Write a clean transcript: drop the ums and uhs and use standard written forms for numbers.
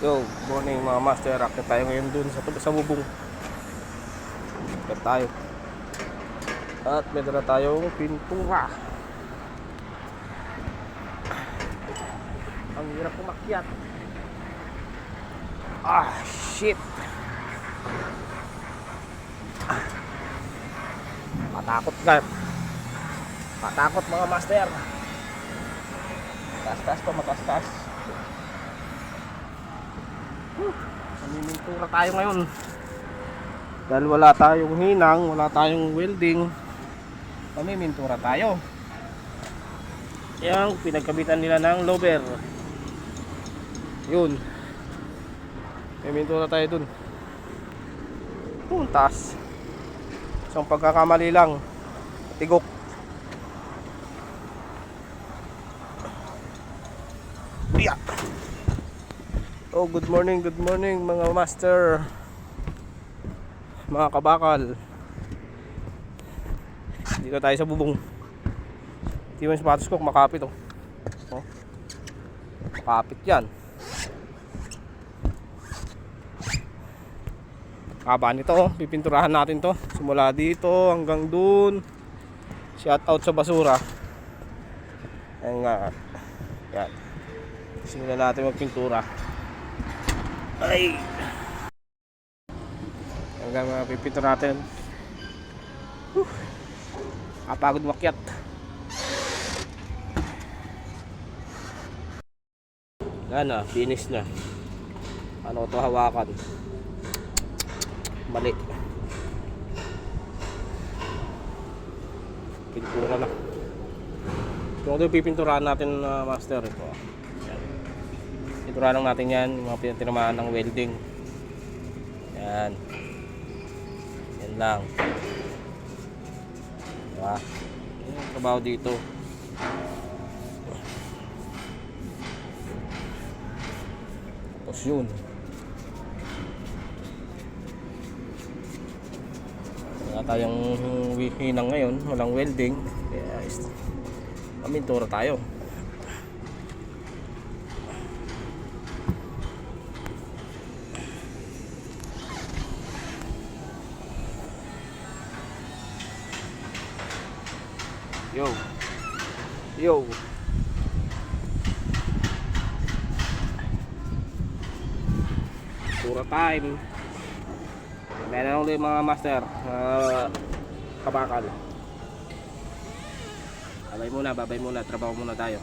Yo, morning mga master. Akit tayo ngayon dun sa bubong. Akit tayo. At may dala tayong pintura. Ang hirap umakyat. Ah, shit. Matakot ka. Matakot mga master. Taas-taas pa, mataas-taas. Mamimintura tayo ngayon. Dahil wala tayong hinang, wala tayong welding, mamimintura tayo. Yang pinagkabitan nila ng lover. Yun. Mamimintura tayo dun. Taas. Isang pagkakamali lang, tigok. Yeah. Oh, good morning mga master, mga kabakal. Dito tayo sa bubong. Hindi mo yung sapatos ko, makapit oh. Oh. Makapit yan. Haba nito oh, pipinturahan natin to. Simula dito hanggang dun. Shout out sa basura. Ayan nga. Yan. Simulan natin magpintura. Ay, hanggang pipinturahan natin. Kapagod makyat. Yan na, finish na. Ano to hawakan? Mali. Pintura na. Kung ito pipinturahan natin master ito. Yan. Pinturahan lang natin yan, yung mga pinatinamaan ng welding. Yan. Yan lang. Diba? Yan yung trabaho dito. Tapos yun. Wala tayong hinang ngayon, walang welding. Kaya pamintura tayo. Yo. Yo. Pura time. Meron ulit mga master, kabakal. Babay muna, trabaho muna tayo.